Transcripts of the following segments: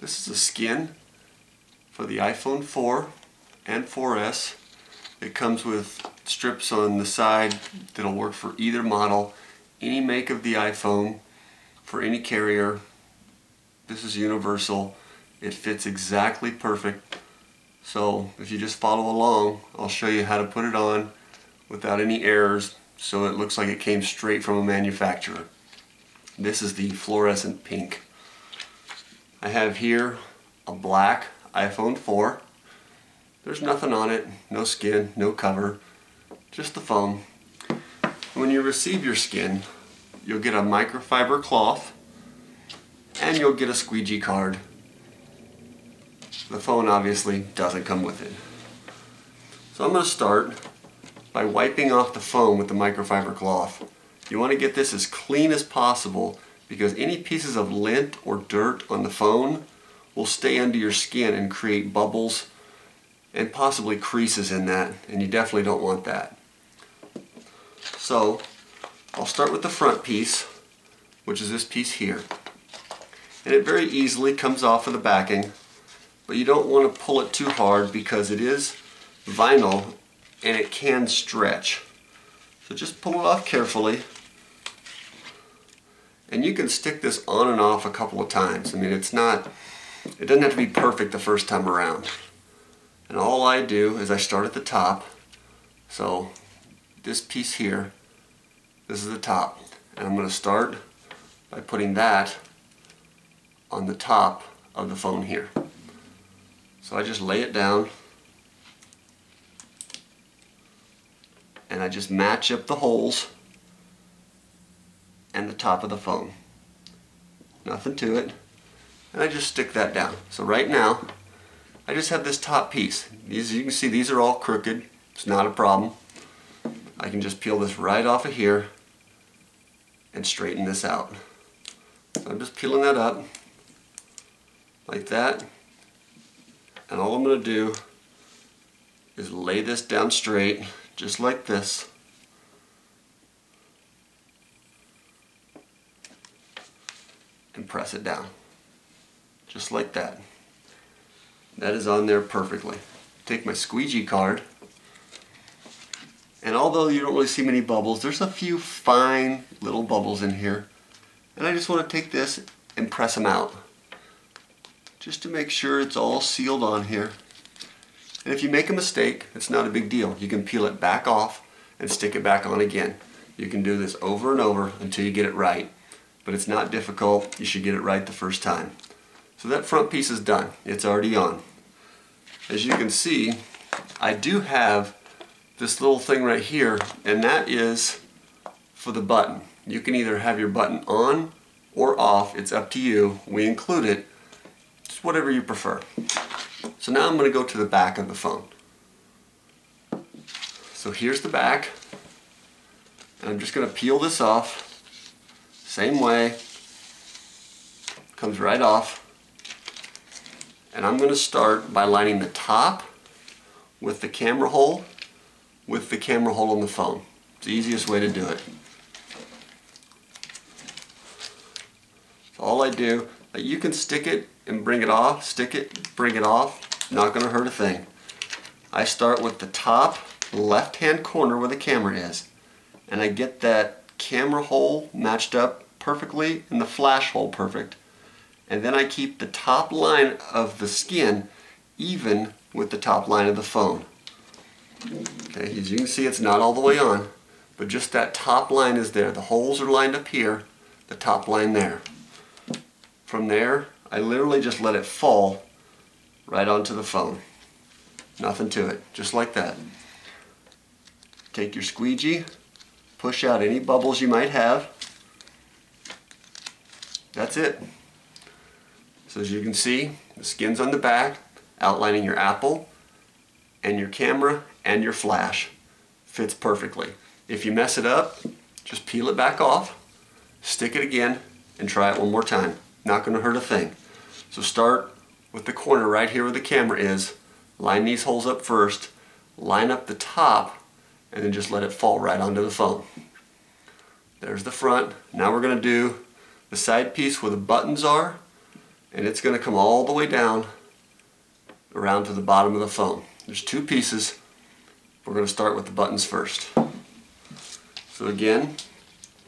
This is a skin for the iPhone 4 and 4S. It comes with strips on the side that'll work for either model, any make of the iPhone, for any carrier. This is universal. It fits exactly perfect. So if you just follow along, I'll show you how to put it on without any errors so it looks like it came straight from a manufacturer. This is the fluorescent pink. I have here a black iPhone 4. There's nothing on it, no skin, no cover, just the phone. When you receive your skin, you'll get a microfiber cloth and you'll get a squeegee card. The phone obviously doesn't come with it. So I'm going to start by wiping off the phone with the microfiber cloth. You want to get this as clean as possible because any pieces of lint or dirt on the phone will stay under your skin and create bubbles and possibly creases in that, and you definitely don't want that. So I'll start with the front piece, which is this piece here. And it very easily comes off of the backing, but you don't want to pull it too hard because it is vinyl and it can stretch. So just pull it off carefully. And you can stick this on and off a couple of times. I mean, it doesn't have to be perfect the first time around. And all I do is I start at the top. So this piece here, this is the top. And I'm going to start by putting that on the top of the phone here. So I just lay it down and I just match up the holes and the top of the phone. Nothing to it. And I just stick that down. So right now I just have this top piece. These, you can see, these are all crooked. It's not a problem. I can just peel this right off of here and straighten this out. So I'm just peeling that up like that. And all I'm going to do is lay this down straight, just like this. And press it down. Just like that. That is on there perfectly. Take my squeegee card, and although you don't really see many bubbles, there's a few fine little bubbles in here. And I just want to take this and press them out, just to make sure it's all sealed on here. And if you make a mistake, it's not a big deal. You can peel it back off and stick it back on again. You can do this over and over until you get it right. But it's not difficult. You should get it right the first time. So that front piece is done. It's already on. As you can see, I do have this little thing right here, and that is for the button. You can either have your button on or off. It's up to you. We include it. It's whatever you prefer. So now I'm going to go to the back of the phone. So here's the back. And I'm just going to peel this off. Same way. Comes right off. And I'm going to start by lining the top with the camera hole on the phone. It's the easiest way to do it. So all I do, you can stick it and bring it off, stick it, bring it off, not going to hurt a thing. I start with the top left hand corner where the camera is, and I get that camera hole matched up perfectly and the flash hole perfect. And then I keep the top line of the skin even with the top line of the phone. Okay, as you can see, it's not all the way on, but just that top line is there. The holes are lined up here, the top line there. From there, I literally just let it fall right onto the phone. Nothing to it, just like that. Take your squeegee, push out any bubbles you might have. That's it. So as you can see, the skin's on the back, outlining your Apple and your camera and your flash. Fits perfectly. If you mess it up, just peel it back off, stick it again, and try it one more time. Not going to hurt a thing. So start with the corner right here where the camera is, line these holes up first, line up the top, and then just let it fall right onto the phone. There's the front. Now we're going to do the side piece where the buttons are and it's going to come all the way down around to the bottom of the phone. There's two pieces. We're going to start with the buttons first. So again,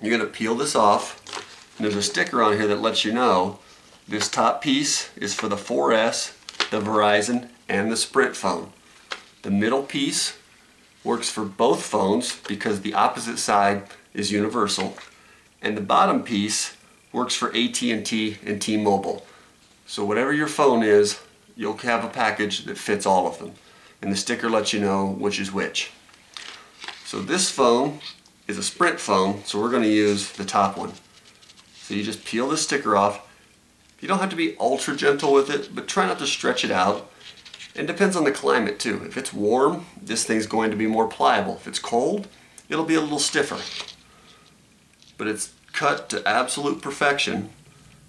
you're going to peel this off, and there's a sticker on here that lets you know this top piece is for the 4S, the Verizon, and the Sprint phone. The middle piece works for both phones because the opposite side is universal, and the bottom piece works for AT&T and T-Mobile. So whatever your phone is, you'll have a package that fits all of them, and the sticker lets you know which is which. So this phone is a Sprint phone, so we're going to use the top one. So you just peel the sticker off. You don't have to be ultra gentle with it, but try not to stretch it out. It depends on the climate too. If it's warm, this thing's going to be more pliable. If it's cold, it'll be a little stiffer. But it's cut to absolute perfection,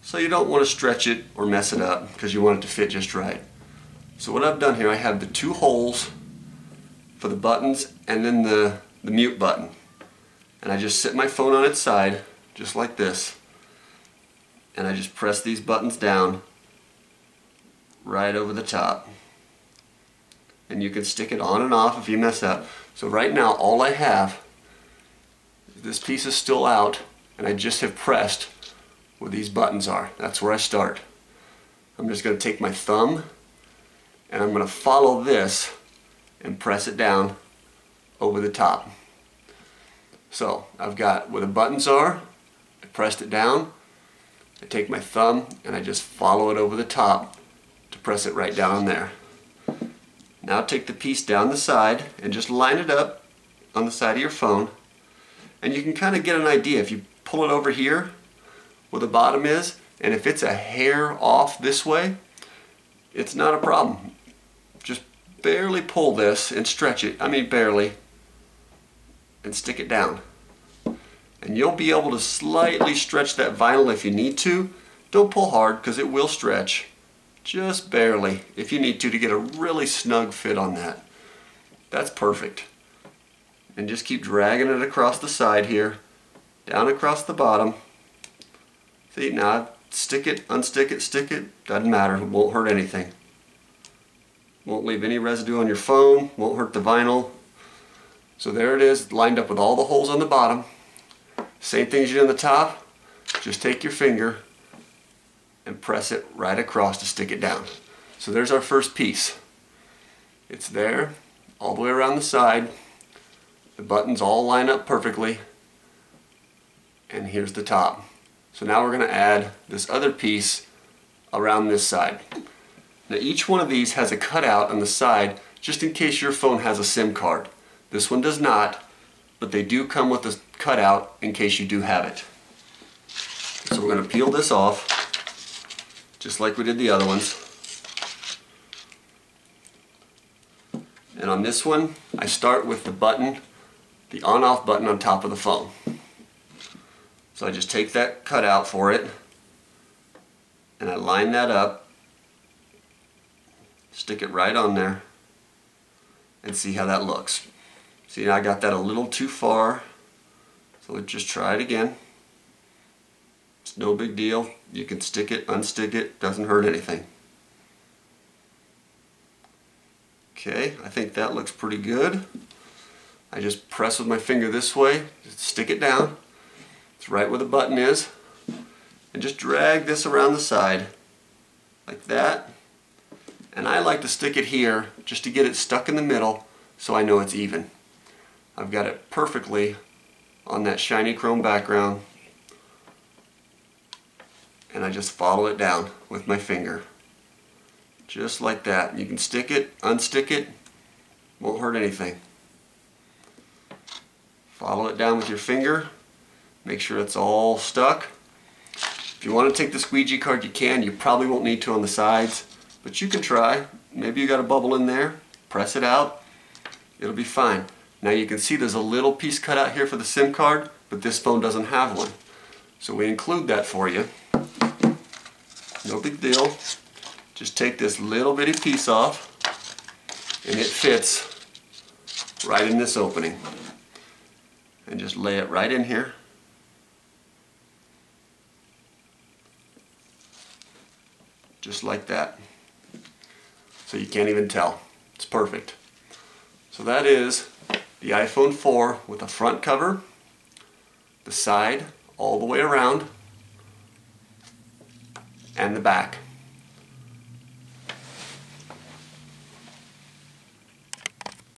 so you don't want to stretch it or mess it up because you want it to fit just right. So what I've done here, I have the two holes for the buttons and then the mute button. And I just sit my phone on its side, just like this. And I just press these buttons down right over the top. And you can stick it on and off if you mess up. So right now all I have, this piece is still out, and I just have pressed where these buttons are. That's where I start. I'm just going to take my thumb and I'm going to follow this and press it down over the top. So I've got where the buttons are, I pressed it down, I take my thumb and I just follow it over the top to press it right down there. Now take the piece down the side and just line it up on the side of your phone, and you can kind of get an idea. If you pull it over here where the bottom is, and if it's a hair off this way, it's not a problem. Just barely pull this and stretch it, I mean barely, and stick it down. And you'll be able to slightly stretch that vinyl if you need to. Don't pull hard because it will stretch. Just barely, if you need to get a really snug fit on that. That's perfect. And just keep dragging it across the side here, down across the bottom. See, now stick it, unstick it, stick it, doesn't matter, it won't hurt anything. Won't leave any residue on your phone, won't hurt the vinyl. So there it is, lined up with all the holes on the bottom. Same thing as you do on the top, just take your finger and press it right across to stick it down. So there's our first piece. It's there, all the way around the side. The buttons all line up perfectly. And here's the top. So now we're going to add this other piece around this side. Now each one of these has a cutout on the side just in case your phone has a SIM card. This one does not, but they do come with a cutout in case you do have it. So we're going to peel this off, just like we did the other ones. And on this one, I start with the button, the on-off button on top of the phone. So I just take that cutout for it, and I line that up, stick it right on there, and see how that looks. See, I got that a little too far, so let's just try it again. It's no big deal. You can stick it, unstick it, doesn't hurt anything. Okay, I think that looks pretty good. I just press with my finger this way, just stick it down. It's right where the button is. And just drag this around the side, like that. And I like to stick it here just to get it stuck in the middle so I know it's even. I've got it perfectly on that shiny chrome background. And I just follow it down with my finger. Just like that. You can stick it, unstick it, won't hurt anything. Follow it down with your finger. Make sure it's all stuck. If you want to take the squeegee card, you can. You probably won't need to on the sides, but you can try. Maybe you got a bubble in there. Press it out. It'll be fine. Now you can see there's a little piece cut out here for the SIM card, but this phone doesn't have one. So we include that for you. No big deal. Just take this little bitty piece off, and it fits right in this opening. And just lay it right in here. just like that. So you can't even tell. It's perfect. So that is the iPhone 4 with a front cover, the side all the way around, and the back.